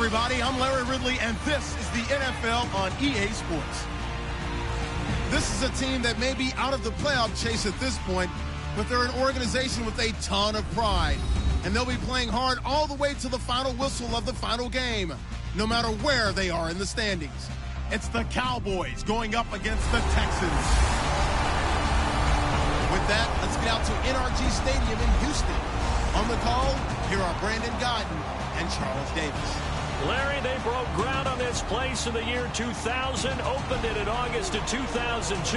everybody. I'm Larry Ridley, and this is the NFL on EA Sports. This is a team that may be out of the playoff chase at this point, but they're an organization with a ton of pride. And they'll be playing hard all the way to the final whistle of the final game, no matter where they are in the standings. It's the Cowboys going up against the Texans. With that, let's get out to NRG Stadium in Houston. On the call, here are Brandon Godden and Charles Davis. Larry, they broke ground on this place in the year 2000, opened it in August of 2002,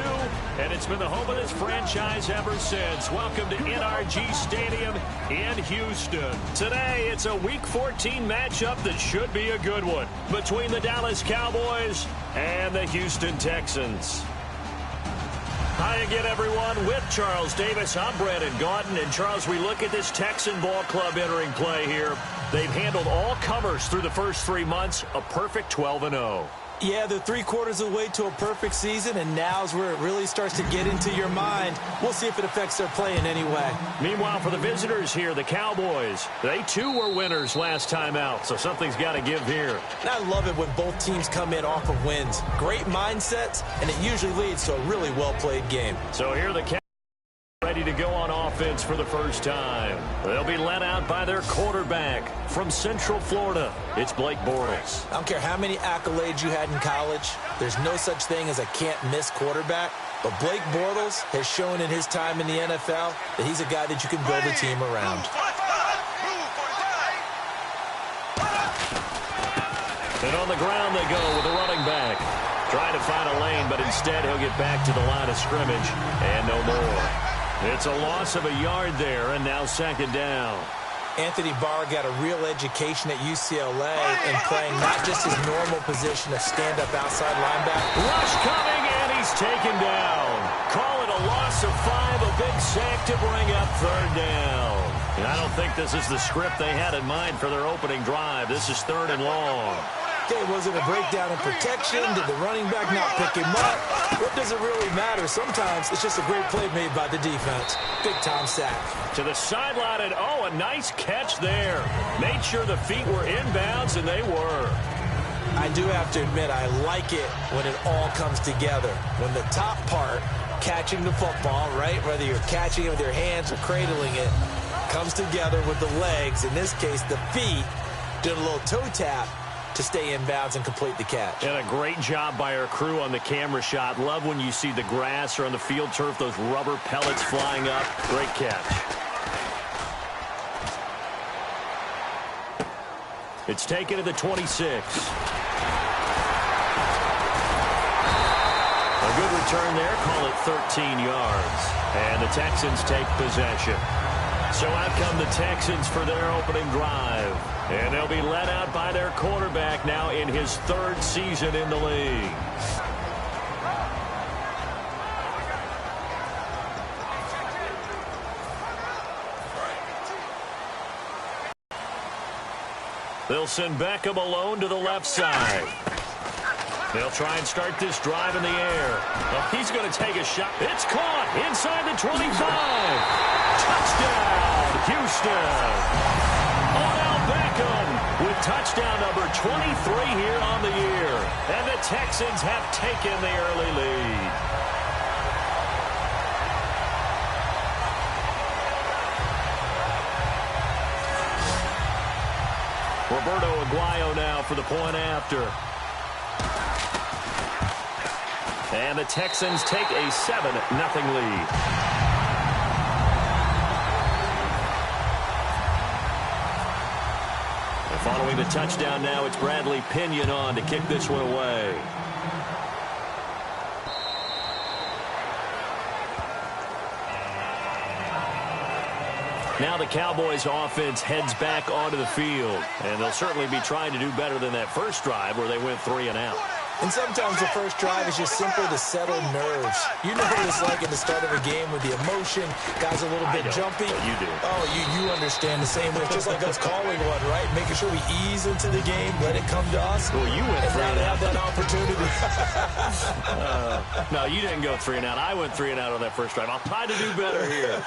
and it's been the home of this franchise ever since. Welcome to NRG Stadium in Houston. Today, it's a Week 14 matchup that should be a good one between the Dallas Cowboys and the Houston Texans. Hi again, everyone. With Charles Davis, I'm Brandon Gaudin. And, Charles, we look at this Texan ball club entering play here. They've handled all comers through the first 3 months, a perfect 12-0. Yeah, they're 3/4 of the way to a perfect season, and now's where it really starts to get into your mind. We'll see if it affects their play in any way. Meanwhile, for the visitors here, the Cowboys, they too were winners last time out, so something's got to give here. And I love it when both teams come in off of wins. Great mindsets, and it usually leads to a really well-played game. So here the Cowboys ready to go on offense for the first time. They'll be led out by their quarterback from Central Florida. It's Blake Bortles. I don't care how many accolades you had in college. There's no such thing as a can't-miss quarterback. But Blake Bortles has shown in his time in the NFL that he's a guy that you can build a team around. And on the ground they go with the running back. Trying to find a lane, but instead he'll get back to the line of scrimmage and no more. It's a loss of a yard there, and now second down. Anthony Barr got a real education at UCLA in playing not just his normal position of stand-up outside linebacker. Rush coming, and he's taken down. Call it a loss of 5, a big sack to bring up third down. And I don't think this is the script they had in mind for their opening drive. This is 3rd and long. Okay, was it a breakdown in protection? Did the running back not pick him up? What does it really matter? Sometimes it's just a great play made by the defense. Big-time sack. To the sideline, and a nice catch there. Made sure the feet were inbounds, and they were. I do have to admit, I like it when it all comes together. When the top part, catching the football, right, whether you're catching it with your hands or cradling it, comes together with the legs. In this case, the feet did a little toe tap to stay in bounds and complete the catch. And a great job by our crew on the camera shot. Love when you see the grass or on the field turf, those rubber pellets flying up. Great catch. It's taken to the 26. A good return there. Call it 13 yards. And the Texans take possession. So out come the Texans for their opening drive. And they'll be led out by their quarterback now in his 3rd season in the league. They'll send Beckham alone to the left side. They'll try and start this drive in the air. Oh, he's going to take a shot. It's caught inside the 25. Touchdown, Houston. Odell Beckham with touchdown number 23 here on the year. And the Texans have taken the early lead. Roberto Aguayo now for the point after. And the Texans take a 7-0 lead. And following the touchdown now, it's Bradley Pinion on to kick this one away. Now the Cowboys offense heads back onto the field, and they'll certainly be trying to do better than that first drive where they went 3 and out. And sometimes the first drive is just simply to settle nerves. You know what it's like at the start of a game with the emotion, guys a little bit jumpy. You do. Oh, you understand the same way. It's just like us calling one, right? Making sure we ease into the game, let it come to us. Well, you went 3 and out. Have that opportunity. No, you didn't go 3 and out. I went 3 and out on that first drive. I'll try to do better here.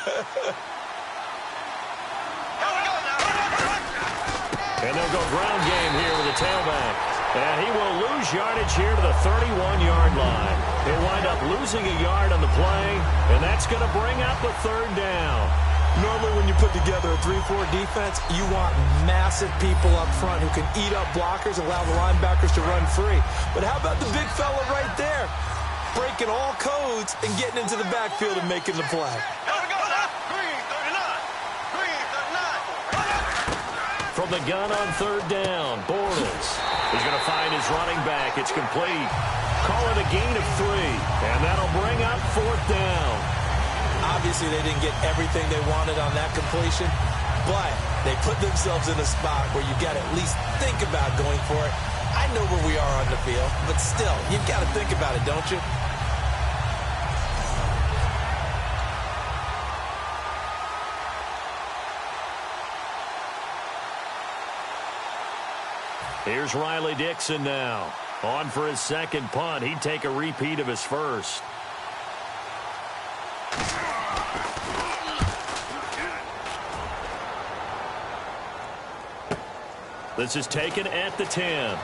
And they'll go ground game here with a the tailback. And he will lose yardage here to the 31-yard line. He'll wind up losing a yard on the play, and that's going to bring up a third down. Normally when you put together a 3-4 defense, you want massive people up front who can eat up blockers and allow the linebackers to run free. But how about the big fella right there? Breaking all codes and getting into the backfield and making the play. From the gun on third down, Bortles is going to find his running back. It's complete. Call it a gain of 3, and that'll bring up fourth down. Obviously, they didn't get everything they wanted on that completion, but they put themselves in a spot where you've got to at least think about going for it. I know where we are on the field, but still, you've got to think about it, don't you? Here's Riley Dixon now. On for his second punt. He'd take a repeat of his first. This is taken at the 10.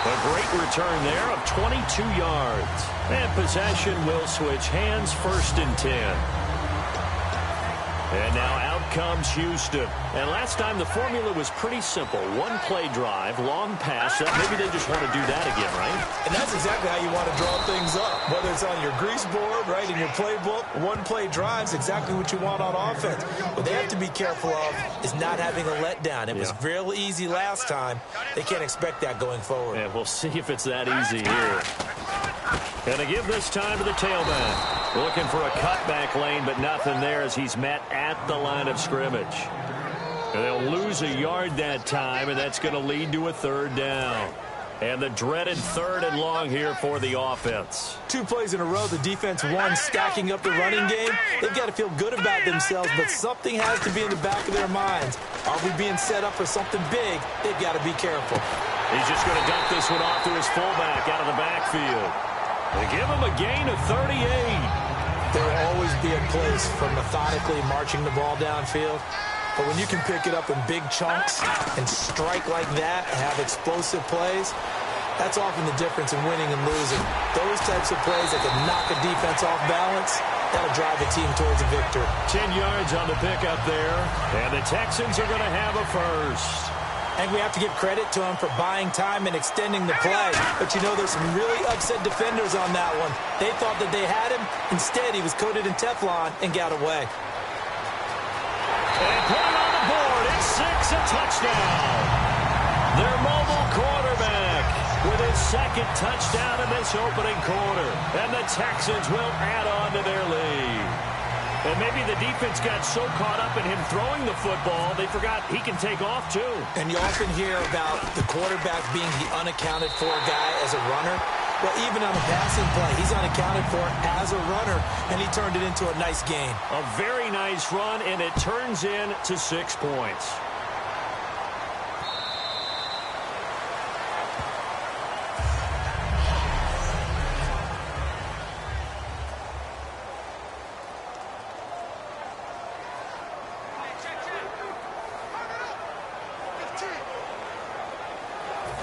A great return there of 22 yards. And possession will switch hands, first and 10. And now out comes Houston. And last time the formula was pretty simple. One-play drive, long pass. Maybe they just want to do that again, right? And that's exactly how you want to draw things up. Whether it's on your grease board, right, in your playbook, one-play drive's exactly what you want on offense. What they have to be careful of is not having a letdown. It was real easy last time. They can't expect that going forward. Yeah, we'll see if it's that easy here. And they give this time to the tailback. Looking for a cutback lane, but nothing there as he's met at the line of scrimmage. And they'll lose a yard that time, and that's going to lead to a third down. And the dreaded third and long here for the offense. 2 plays in a row, the defense won, stacking up the running game. They've got to feel good about themselves, but something has to be in the back of their minds. Are we being set up for something big? They've got to be careful. He's just going to dump this one off to his fullback out of the backfield. They give him a gain of 38. There will always be a place for methodically marching the ball downfield. But when you can pick it up in big chunks and strike like that and have explosive plays, that's often the difference in winning and losing. Those types of plays that can knock a defense off balance, that'll drive a team towards a victory. 10 yards on the pickup there, and the Texans are going to have a first. And we have to give credit to him for buying time and extending the play. But you know, there's some really upset defenders on that one. They thought that they had him. Instead, he was coated in Teflon and got away. And put it on the board. It's 6, a touchdown. Their mobile quarterback with his second touchdown in this opening quarter. And the Texans will add on to their lead. And maybe the defense got so caught up in him throwing the football, they forgot he can take off too. And you often hear about the quarterback being the unaccounted for guy as a runner. Well, even on a passing play, he's unaccounted for as a runner, and he turned it into a nice gain. A very nice run, and it turns into 6 points.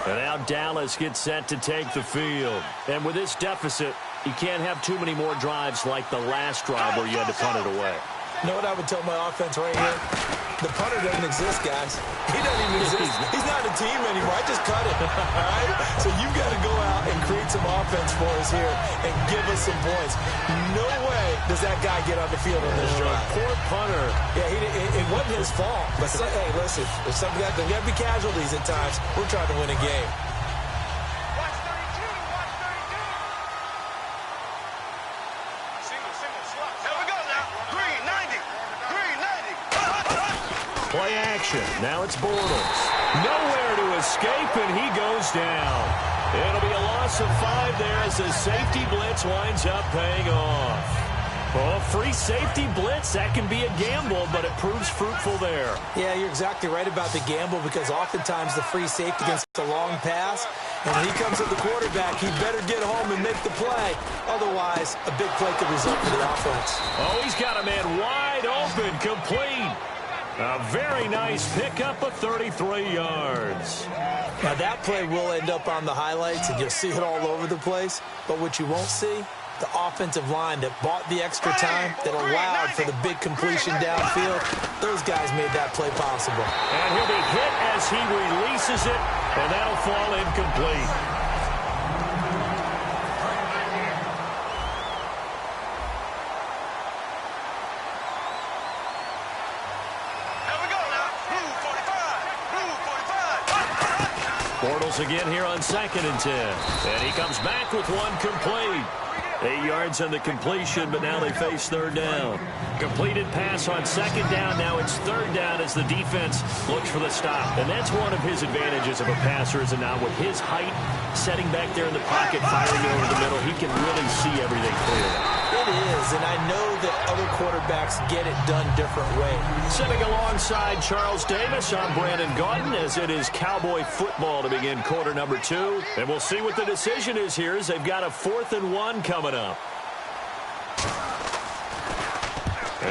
And now Dallas gets set to take the field. And with this deficit, you can't have too many more drives like the last drive where you had to punt it away. You know what I would tell my offense right here? The punter doesn't exist, guys. He doesn't even exist. He's not a team anymore. I just cut it. All right? So you've got to go out and create some offense for us here and give us some points. No way does that guy get on the field on this drive. Poor punter. Yeah, it wasn't his fault. But, hey, listen, there's got to be casualties at times. We're trying to win a game. Play action. Now it's Bortles. Nowhere to escape, and he goes down. It'll be a loss of 5 there as the safety blitz winds up paying off. Well, free safety blitz, that can be a gamble, but it proves fruitful there. Yeah, you're exactly right about the gamble because oftentimes the free safety gets a long pass, and when he comes at the quarterback, he better get home and make the play. Otherwise, a big play could result for the offense. Oh, he's got a man wide open, complete. A very nice pickup of 33 yards. Now that play will end up on the highlights, and you'll see it all over the place. But what you won't see, the offensive line that bought the extra time, that allowed for the big completion downfield, those guys made that play possible. And he'll be hit as he releases it, and that'll fall incomplete. Bortles again here on 2nd and 10. And he comes back with one complete. 8 yards on the completion, but now they face 3rd down. Completed pass on 2nd down. Now it's 3rd down as the defense looks for the stop. And that's one of his advantages of a passer, is it not? With his height, setting back there in the pocket, firing it over the middle, he can really see everything clearly. It is, and I know that other quarterbacks get it done different ways. Sitting alongside Charles Davis, I'm Brandon Gaudin, as it is Cowboy football to begin quarter number 2. And we'll see what the decision is here, as they've got a 4th and 1 coming up.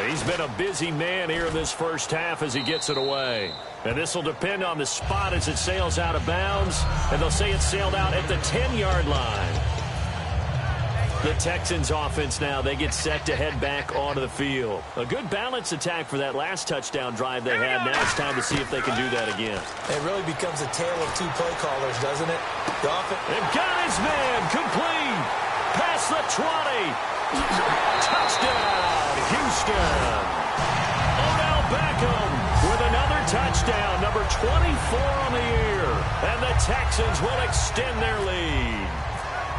He's been a busy man here in this first half as he gets it away. And this will depend on the spot as it sails out of bounds. And they'll say it sailed out at the 10-yard line. The Texans offense now, they get set to head back onto the field. A good balance attack for that last touchdown drive they had. Now it's time to see if they can do that again. It really becomes a tale of two play callers, doesn't it? They've got his man complete. Past the 20. Touchdown, Houston. Odell Beckham with another touchdown, number 24 on the year. And the Texans will extend their lead.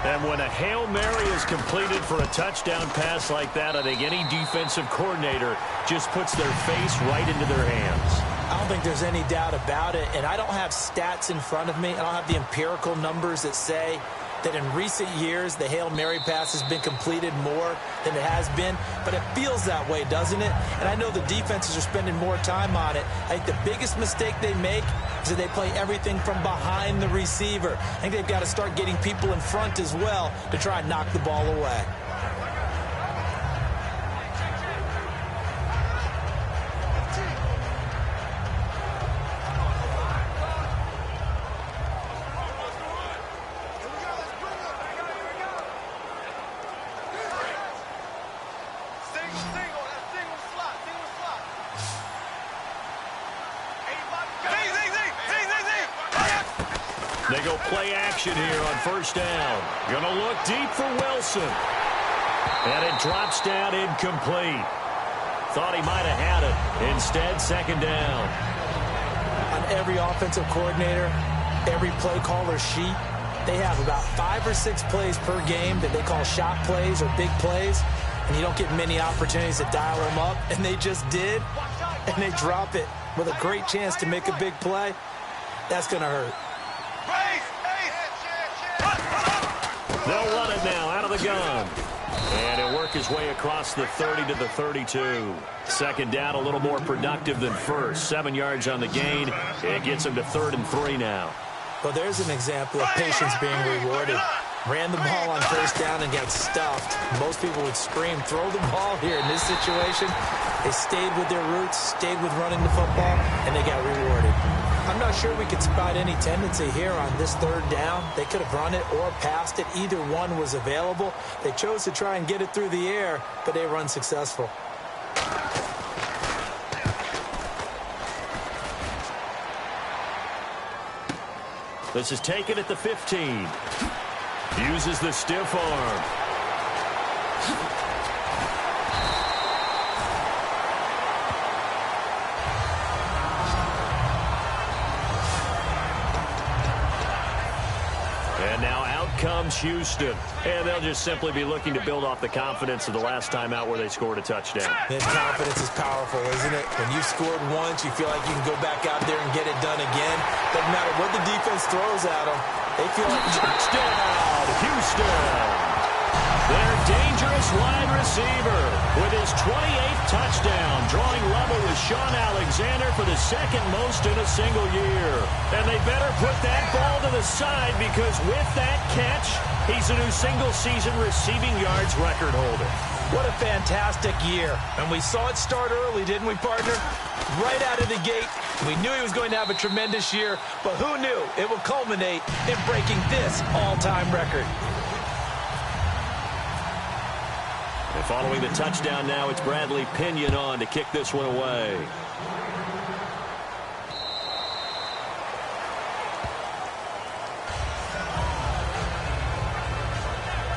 And when a Hail Mary is completed for a touchdown pass like that, I think any defensive coordinator just puts their face right into their hands. I don't think there's any doubt about it. And I don't have stats in front of me. I don't have the empirical numbers that say that in recent years the Hail Mary pass has been completed more than it has been. But it feels that way, doesn't it? And I know the defenses are spending more time on it. I think the biggest mistake they make is that they play everything from behind the receiver. I think they've got to start getting people in front as well to try and knock the ball away. They go play action here on 1st down. Going to look deep for Wilson. And it drops down incomplete. Thought he might have had it. Instead, 2nd down. On every offensive coordinator, every play caller sheet, they have about 5 or 6 plays per game that they call shot plays or big plays. And you don't get many opportunities to dial them up. And they just did. And they drop it with a great chance to make a big play. That's going to hurt. They'll run it now out of the gun. And he'll work his way across the 30 to the 32. 2nd down, a little more productive than first. 7 yards on the gain. It gets him to 3rd and 3 now. Well, there's an example of patience being rewarded. Ran the ball on 1st down and got stuffed. Most people would scream, throw the ball here. In this situation, they stayed with their roots, stayed with running the football, and they got rewarded. I'm not sure we could spot any tendency here on this 3rd down. They could have run it or passed it. Either one was available. They chose to try and get it through the air, but they were unsuccessful. This is taken at the 15. Uses the stiff arm. And now out comes Houston. And they'll just simply be looking to build off the confidence of the last time out where they scored a touchdown. That confidence is powerful, isn't it? When you scored once, you feel like you can go back out there and get it done again. Doesn't matter what the defense throws at them. They feel like touchdown, Houston. Their dangerous wide receiver with his 28th touchdown, drawing level with Sean Alexander for the second most in a single year. And they better put that ball to the side, because with that catch, he's a new single-season receiving yards record holder. What a fantastic year. And we saw it start early, didn't we, partner? Right out of the gate, we knew he was going to have a tremendous year, but who knew it would culminate in breaking this all-time record. And following the touchdown now, it's Bradley Pinion on to kick this one away.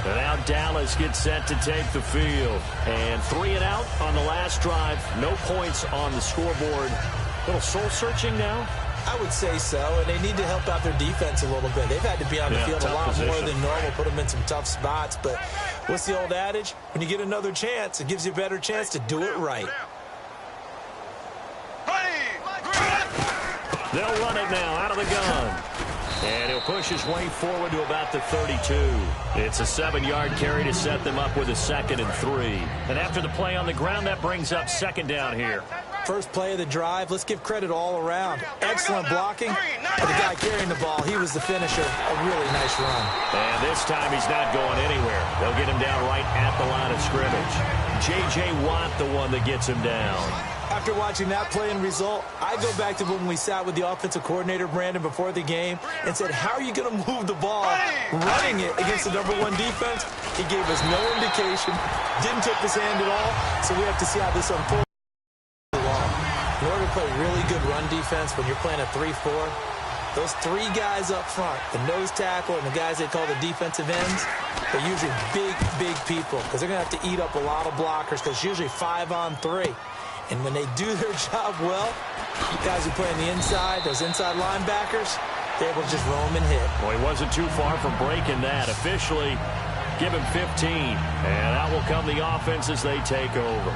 And now Dallas gets set to take the field. And 3 and out on the last drive. No points on the scoreboard. A little soul-searching now? I would say so, and they need to help out their defense a little bit. They've had to be on the field a lot more than normal, put them in some tough spots. But what's the old adage? When you get another chance, it gives you a better chance to do it right. They'll run it now out of the gun. And he'll push his way forward to about the 32. It's a 7-yard carry to set them up with a 2nd and 3. And after the play on the ground, that brings up 2nd down here. First play of the drive, let's give credit all around. Excellent blocking. But the guy carrying the ball, he was the finisher. A really nice run. And this time he's not going anywhere. They'll get him down right at the line of scrimmage. J.J. Watt, the one that gets him down. After watching that play and result, I go back to when we sat with the offensive coordinator, Brandon, before the game and said, how are you going to move the ball running it against the #1 defense? He gave us no indication, didn't tip his hand at all, so we have to see how this unfolds. In order to play really good run defense when you're playing a 3-4, those 3 guys up front, the nose tackle and the guys they call the defensive ends, they're usually big people, because they're going to have to eat up a lot of blockers, because it's usually 5-on-3. And when they do their job well, you guys who play on the inside, those inside linebackers, they're able to just roam and hit. Well, he wasn't too far from breaking that. Officially, give him 15. And out will come the offense as they take over.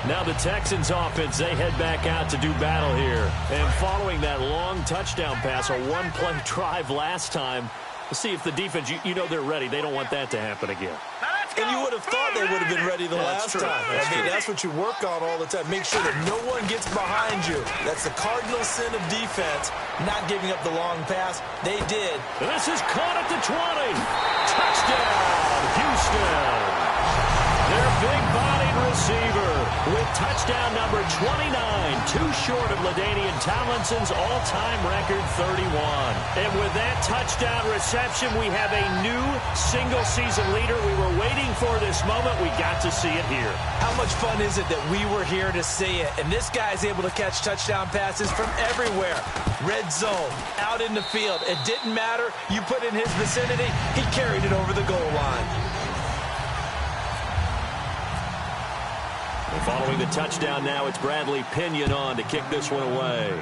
Now the Texans offense, they head back out to do battle here. And following that long touchdown pass, a 1-play drive last time, we'll see if the defense, you know they're ready. They don't want that to happen again. And you would have thought they would have been ready the last time. I mean, that's what you work on all the time. Make sure that no one gets behind you. That's the cardinal sin of defense, not giving up the long pass. They did. And this is caught at the 20. Touchdown, Houston. Their big-bodied receiver with touchdown number 29, too short of LaDainian Tomlinson's all-time record 31. And with that touchdown reception, we have a new single-season leader. We were waiting for this moment. We got to see it here. How much fun is it that we were here to see it? And this guy's able to catch touchdown passes from everywhere. Red zone, out in the field. It didn't matter. You put in his vicinity, he carried it over the goal line. And following the touchdown now, it's Bradley Pinion on to kick this one away.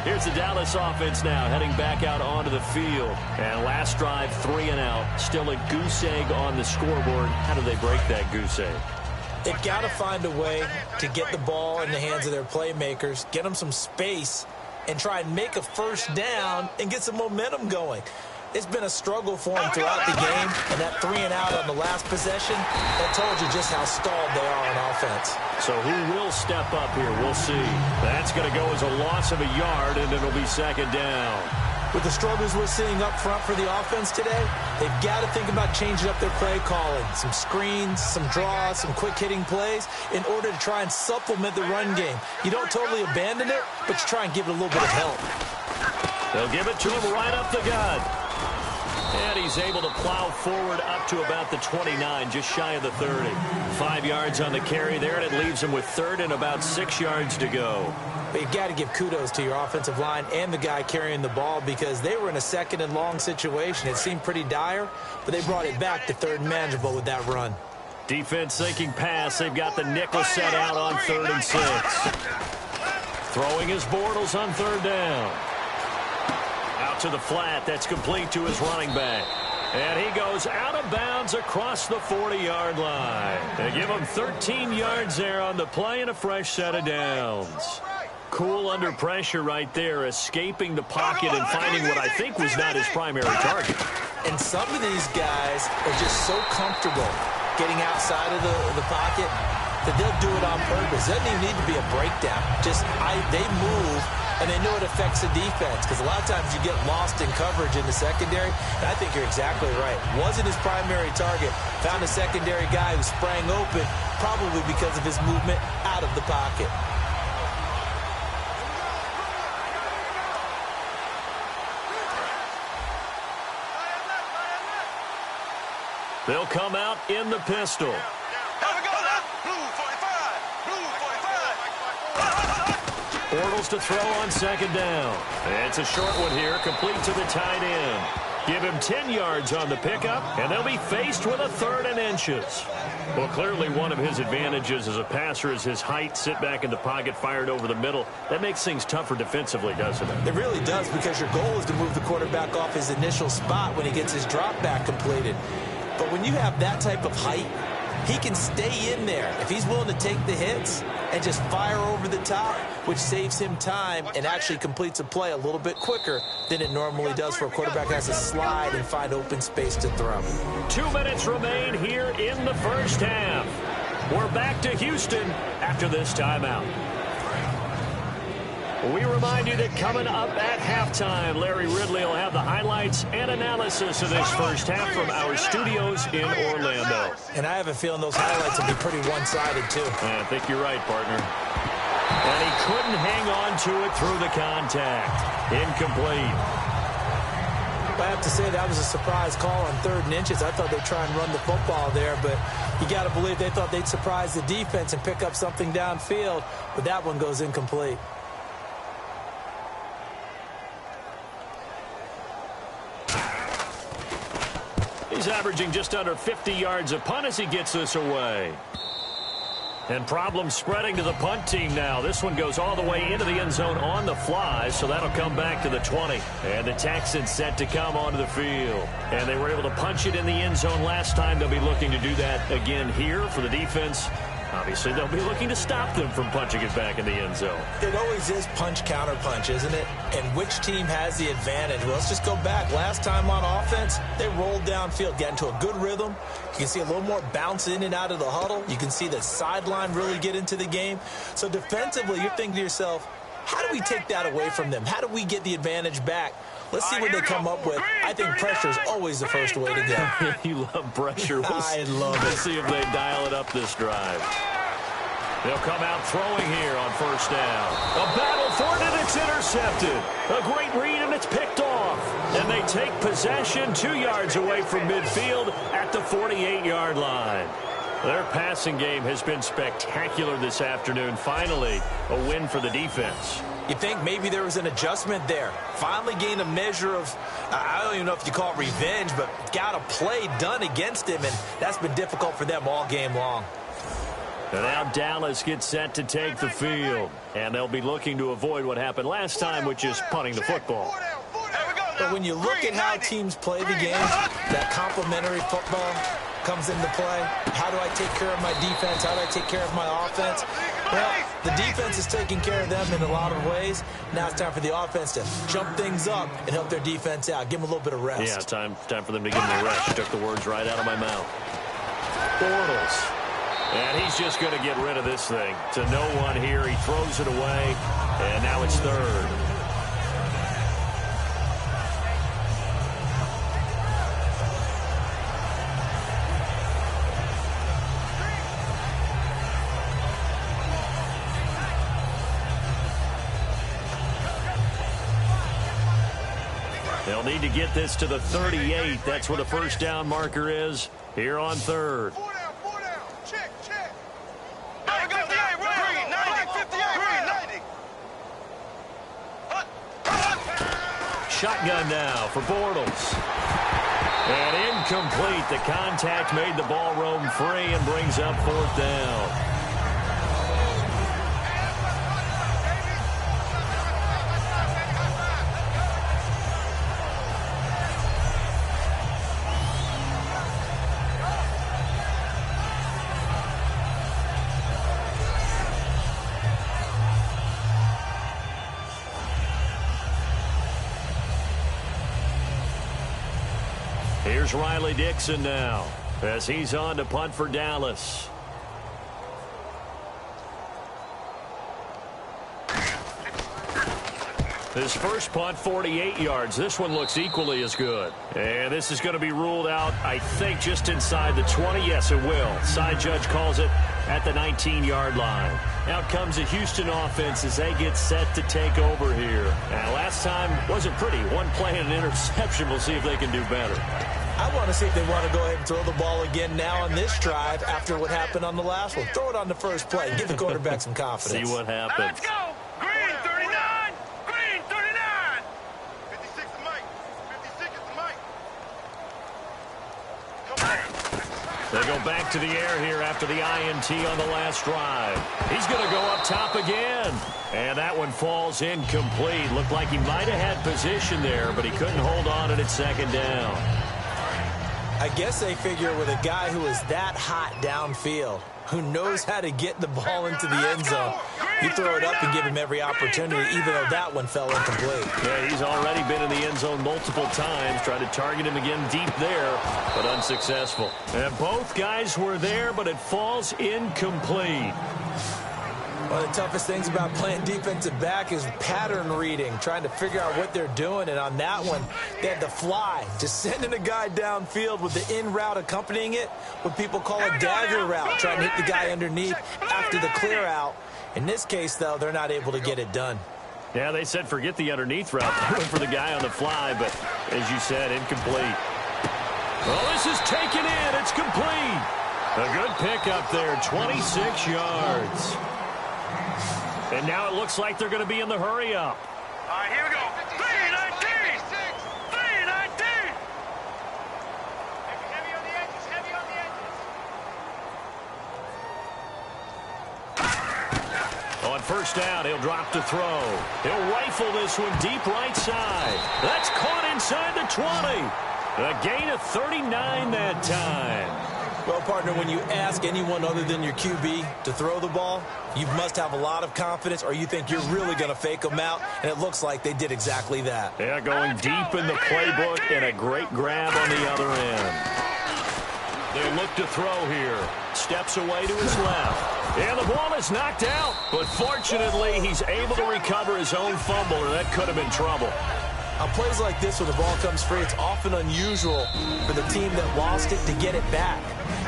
Here's the Dallas offense now, heading back out onto the field. And last drive, 3 and out. Still a goose egg on the scoreboard. How do they break that goose egg? They've got to find a way to get the ball in the hands of their playmakers, get them some space, and try and make a first down and get some momentum going. It's been a struggle for them throughout the game, and that 3 and out on the last possession, that told you just how stalled they are on offense. So who will step up here? We'll see. That's going to go as a loss of a yard, and it'll be 2nd down. With the struggles we're seeing up front for the offense today, they've got to think about changing up their play calling. Some screens, some draws, some quick-hitting plays in order to try and supplement the run game. You don't totally abandon it, but you try and give it a little bit of help. They'll give it to him right up the gut. And he's able to plow forward up to about the 29, just shy of the 30. 5 yards on the carry there, and it leaves him with 3rd and about 6 yards to go. But you've got to give kudos to your offensive line and the guy carrying the ball, because they were in a 2nd and long situation. It seemed pretty dire, but they brought it back to 3rd and manageable with that run. Defense thinking pass. They've got the nickel set out on 3rd and 6. Throwing his Bortles on 3rd down. Out to the flat. That's complete to his running back. And he goes out of bounds across the 40-yard line. They give him 13 yards there on the play and a fresh set of downs. cool under pressure right there, escaping the pocket and finding what I think was not his primary target. And some of these guys are just so comfortable getting outside of the pocket that they'll do it on purpose. It doesn't even need to be a breakdown. They move, and they know it affects the defense, because a lot of times you get lost in coverage in the secondary. And I think you're exactly right. Wasn't his primary target. Found a secondary guy who sprang open, probably because of his movement out of the pocket. They'll come out in the pistol. Bortles to throw on second down. It's a short one here, complete to the tight end. Give him 10 yards on the pickup, and they'll be faced with a 3rd and inches. Well, clearly one of his advantages as a passer is his height. Sit back in the pocket, fired over the middle. That makes things tougher defensively, doesn't it? It really does, because your goal is to move the quarterback off his initial spot when he gets his drop back completed. But when you have that type of height, he can stay in there if he's willing to take the hits and just fire over the top, which saves him time and actually completes a play a little bit quicker than it normally does for a quarterback that has to slide and find open space to throw. 2 minutes remain here in the first half. We're back to Houston after this timeout. We remind you that coming up at halftime, Larry Ridley will have the highlights and analysis of this first half from our studios in Orlando. And I have a feeling those highlights will be pretty one-sided, too. I think you're right, partner. And he couldn't hang on to it through the contact. Incomplete. I have to say that was a surprise call on 3rd and inches. I thought they'd try and run the football there, but you got to believe they thought they'd surprise the defense and pick up something downfield, but that one goes incomplete. He's averaging just under 50 yards a punt as he gets this away. And problems spreading to the punt team now. This one goes all the way into the end zone on the fly, so that'll come back to the 20. And the Texans set to come onto the field. And they were able to punch it in the end zone last time. They'll be looking to do that again here for the defense. Obviously, they'll be looking to stop them from punching it back in the end zone. It always is punch-counter-punch, isn't it? And which team has the advantage? Well, let's just go back. Last time on offense, they rolled downfield, got into a good rhythm. You can see a little more bounce in and out of the huddle. You can see the sideline really get into the game. So defensively, you're thinking to yourself, how do we take that away from them? How do we get the advantage back? Let's see what they come up with. I think pressure is always the first way to go. You love pressure. I love it. We'll see if they dial it up this drive. They'll come out throwing here on first down. A battle for it, and it's intercepted. A great read, and it's picked off. And they take possession 2 yards away from midfield at the 48-yard line. Their passing game has been spectacular this afternoon. Finally, a win for the defense. You think maybe there was an adjustment there. Finally gained a measure of, I don't even know if you call it revenge, but got a play done against him, and that's been difficult for them all game long. And now Dallas gets set to take the field. And they'll be looking to avoid what happened last time, which is punting the football. But when you look at how teams play the game, that complementary football comes into play. How do I take care of my defense? How do I take care of my offense? Well, the defense is taking care of them in a lot of ways. Now it's time for the offense to jump things up and help their defense out. Give them a little bit of rest. Yeah, time for them to give them a rest. Took the words right out of my mouth. Bortles. And he's just going to get rid of this thing. To no one here. He throws it away. And now it's 3rd. They'll need to get this to the 38. That's where the first down marker is here on 3rd. Shotgun now for Bortles. And incomplete. The contact made the ball roam free and brings up 4th down. Here's Riley Dixon now as he's on to punt for Dallas. His first punt, 48 yards. This one looks equally as good. And this is going to be ruled out, I think, just inside the 20. Yes, it will. Side judge calls it at the 19-yard line. Out comes the Houston offense as they get set to take over here. Now, last time wasn't pretty. One play and an interception. We'll see if they can do better. I want to see if they want to go ahead and throw the ball again now on this drive after what happened on the last one. Throw it on the first play. Give the quarterback some confidence. See what happens. Let's go. Green 39. Green 39. 56 is Mike. 56 is Mike. Come on. They go back to the air here after the INT on the last drive. He's going to go up top again. And that one falls incomplete. Looked like he might have had position there, but he couldn't hold on at second down. I guess they figure with a guy who is that hot downfield, who knows how to get the ball into the end zone, you throw it up and give him every opportunity, even though that one fell incomplete. Yeah, he's already been in the end zone multiple times. Tried to target him again deep there, but unsuccessful. And both guys were there, but it falls incomplete. One of the toughest things about playing defensive back is pattern reading, trying to figure out what they're doing. And on that one, they had the fly, just sending a guy downfield with the in route accompanying it, what people call a dagger route, trying to hit the guy underneath after the clear out. In this case, though, they're not able to get it done. Yeah, they said forget the underneath route. They went for the guy on the fly, but as you said, incomplete. Well, this is taken in. It's complete. A good pickup there, 26 yards. And now it looks like they're going to be in the hurry-up. All right, here we go. 319. 319. Heavy on the edges. Heavy on the edges. On first down, he'll drop to throw. He'll rifle this one deep right side. That's caught inside the 20. A gain of 39 that time. Well, partner, when you ask anyone other than your QB to throw the ball, you must have a lot of confidence, or you think you're really going to fake them out, and it looks like they did exactly that. Yeah, going deep in the playbook and a great grab on the other end. They look to throw here. Steps away to his left. And the ball is knocked out, but fortunately he's able to recover his own fumble, or that could have been trouble. On plays like this, when the ball comes free, it's often unusual for the team that lost it to get it back.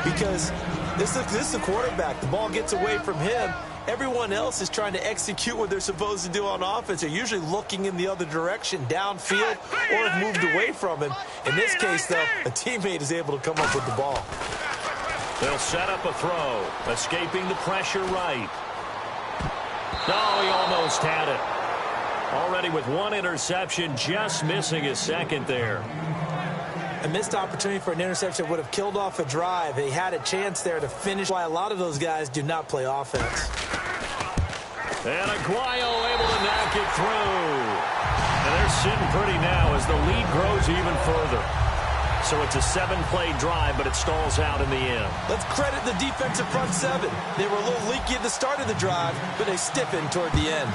Because this is the quarterback. The ball gets away from him. Everyone else is trying to execute what they're supposed to do on offense. They're usually looking in the other direction, downfield, or have moved away from him. In this case, though, a teammate is able to come up with the ball. They'll set up a throw, escaping the pressure right. Oh, he almost had it. Already with one interception, just missing his second there. A missed opportunity for an interception would have killed off a drive. They had a chance there to finish. Why a lot of those guys do not play offense. And Aguayo able to knock it through. And they're sitting pretty now as the lead grows even further. So it's a 7-play drive, but it stalls out in the end. Let's credit the defensive front seven. They were a little leaky at the start of the drive, but they stiffened toward the end.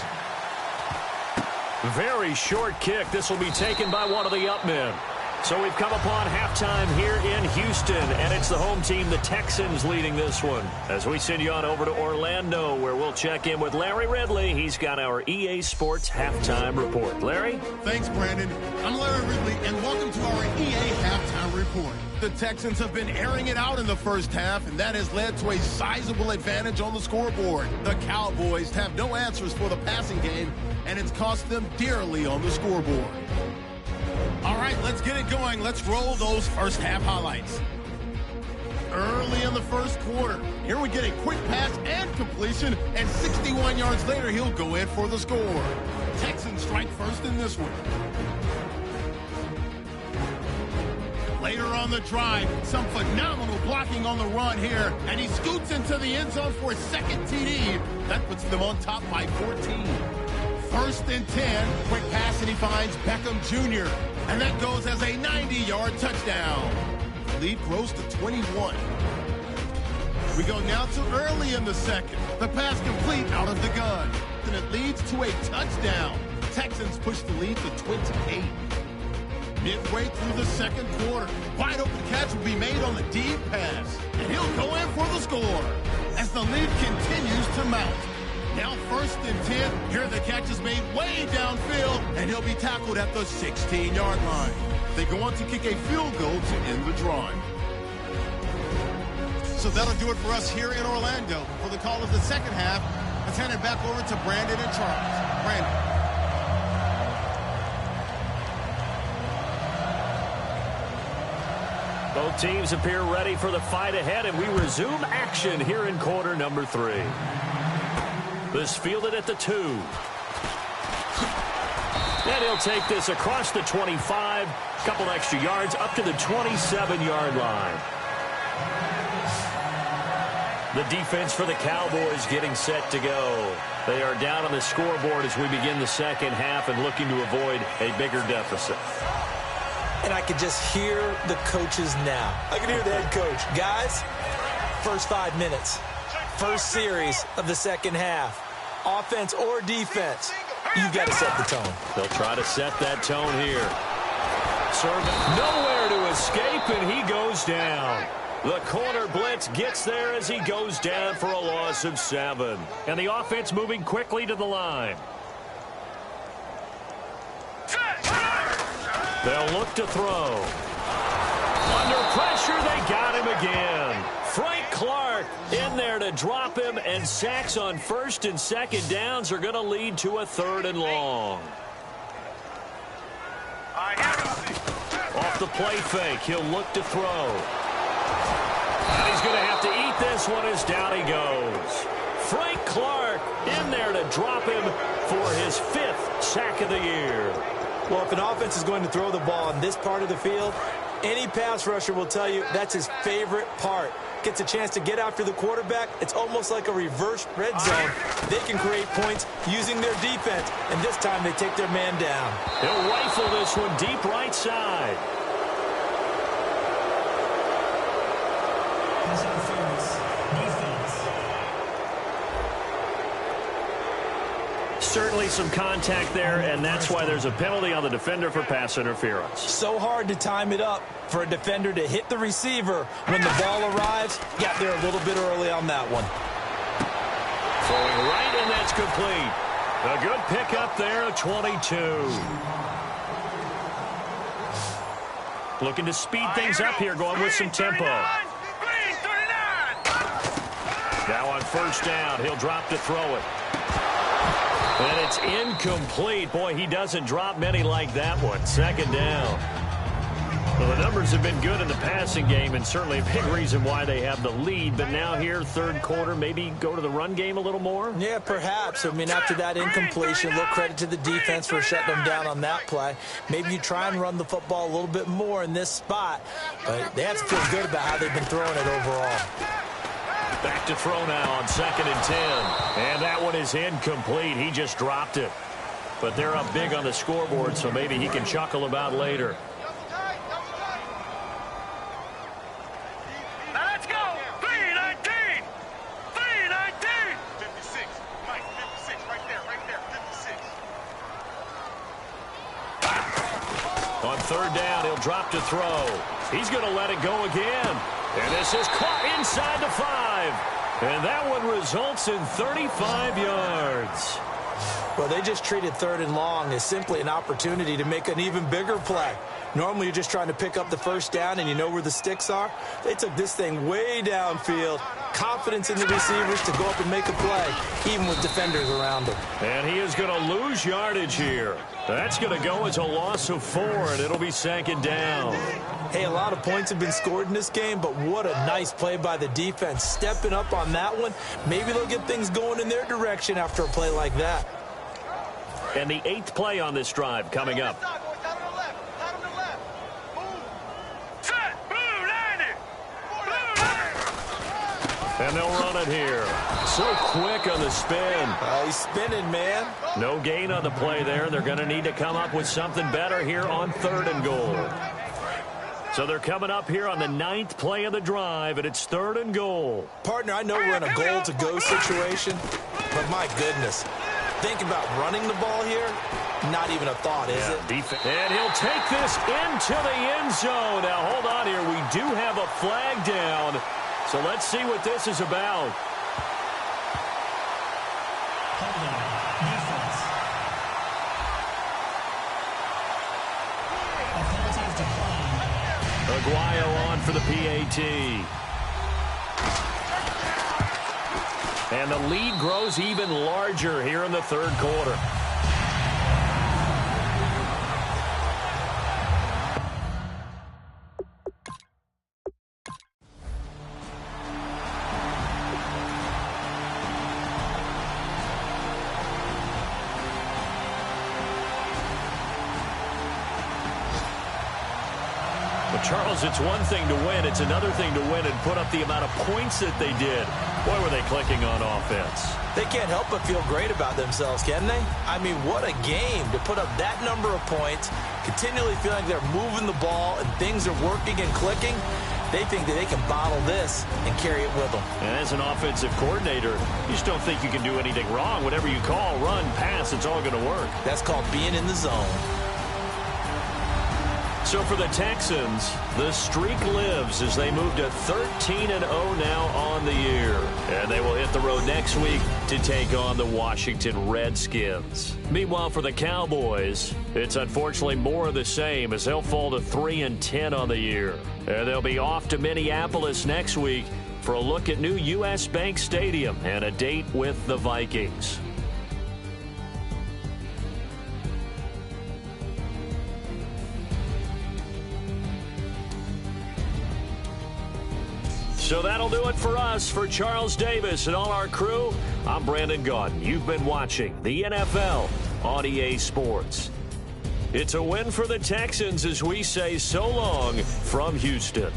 Very short kick. This will be taken by one of the up men. So we've come upon halftime here in Houston, and it's the home team, the Texans, leading this one. As we send you on over to Orlando, where we'll check in with Larry Ridley. He's got our EA Sports halftime report. Larry? Thanks, Brandon. I'm Larry Ridley, and welcome to our EA halftime report. The Texans have been airing it out in the first half, and that has led to a sizable advantage on the scoreboard. The Cowboys have no answers for the passing game, and it's cost them dearly on the scoreboard. All right, let's get it going. Let's roll those first half highlights. Early in the first quarter, here we get a quick pass and completion, and 61 yards later, he'll go in for the score. Texans strike first in this one. Later on the drive, some phenomenal blocking on the run here, and he scoots into the end zone for a second TD. That puts them on top by 14. First and 10, quick pass, and he finds Beckham Jr., and that goes as a 90-yard touchdown. The lead grows to 21. We go now to early in the second. The pass complete out of the gun, and it leads to a touchdown. Texans push the lead to 28. midway through the second quarter. Wide open catch will be made on the deep pass, and he'll go in for the score as the lead continues to mount. Now 1st and 10. Here the catch is made way downfield, and he'll be tackled at the 16-yard line. They go on to kick a field goal to end the drive. So that'll do it for us here in Orlando. For the call of the second half, let's hand it back over to Brandon and Charles. Brandon. Both teams appear ready for the fight ahead, and we resume action here in quarter number 3. This fielded at the 2. And he'll take this across the 25, couple extra yards up to the 27-yard line. The defense for the Cowboys getting set to go. They are down on the scoreboard as we begin the second half and looking to avoid a bigger deficit. And I could just hear the coaches now. I can hear the head coach. Guys, first 5 minutes, first series of the second half. Offense or defense, you've got to set the tone. They'll try to set that tone here. Serving nowhere to escape, and he goes down. The corner blitz gets there as he goes down for a loss of 7. And the offense moving quickly to the line. They'll look to throw. Under pressure, they got him again. Frank Clark in there to drop him, and sacks on 1st and 2nd downs are going to lead to a 3rd and long. Off the play fake, he'll look to throw. And he's going to have to eat this one as down he goes. Frank Clark in there to drop him for his 5th sack of the year. Well, if an offense is going to throw the ball in this part of the field, any pass rusher will tell you that's his favorite part. Gets a chance to get after the quarterback. It's almost like a reverse red zone. They can create points using their defense, and this time they take their man down. He'll rifle this one deep right side. Certainly some contact there, and that's why there's a penalty on the defender for pass interference. So hard to time it up for a defender to hit the receiver when the ball arrives. Got there a little bit early on that one. Throwing right, and that's complete. A good pickup there at 22. Looking to speed things up here, going with some tempo. Now on 1st down, he'll drop to throw it. And it's incomplete. Boy, he doesn't drop many like that one. 2nd down. Well, the numbers have been good in the passing game, and certainly a big reason why they have the lead. But now here, 3rd quarter, maybe go to the run game a little more? Yeah, perhaps. I mean, after that incompletion, a little credit to the defense for shutting them down on that play. Maybe you try and run the football a little bit more in this spot. But they have to feel good about how they've been throwing it overall. Back to throw now on 2nd and 10. And that one is incomplete. He just dropped it. But they're up big on the scoreboard, so maybe he can chuckle about later. Now let's go. 3-19. 3-19. 56. Mike, 56. Right there. 56. On 3rd down, he'll drop to throw. He's going to let it go again. And this is caught inside the 5. And that one results in 35 yards. Well, they just treated 3rd and long as simply an opportunity to make an even bigger play. Normally, you're just trying to pick up the 1st down and you know where the sticks are. They took this thing way downfield. Confidence in the receivers to go up and make a play, even with defenders around them. And he is going to lose yardage here. That's going to go as a loss of 4, and it'll be 2nd down. Hey, a lot of points have been scored in this game, but what a nice play by the defense. Stepping up on that one. Maybe they'll get things going in their direction after a play like that. And the 8th play on this drive coming up. And they'll run it here. So quick on the spin. He's spinning, man. No gain on the play there. They're going to need to come up with something better here on 3rd and goal. So they're coming up here on the 9th play of the drive, and it's 3rd and goal. Partner, I know we're in a goal-to-go situation, but my goodness, think about running the ball here, not even a thought, is it? And he'll take this into the end zone. Now, hold on here. We do have a flag down. So let's see what this is about. Aguayo on for the PAT. And the lead grows even larger here in the third quarter. Charles, it's one thing to win. It's another thing to win and put up the amount of points that they did. Boy, were they clicking on offense. They can't help but feel great about themselves, can they? I mean, what a game to put up that number of points, continually feeling like they're moving the ball and things are working and clicking. They think that they can bottle this and carry it with them. And as an offensive coordinator, you just don't think you can do anything wrong. Whatever you call, run, pass, it's all going to work. That's called being in the zone. So for the Texans, the streak lives as they move to 13-0 now on the year. And they will hit the road next week to take on the Washington Redskins. Meanwhile, for the Cowboys, it's unfortunately more of the same as they'll fall to 3-10 on the year. And they'll be off to Minneapolis next week for a look at new U.S. Bank Stadium and a date with the Vikings. So that'll do it for us. For Charles Davis and all our crew, I'm Brandon Gaudin. You've been watching the NFL on EA Sports. It's a win for the Texans as we say so long from Houston.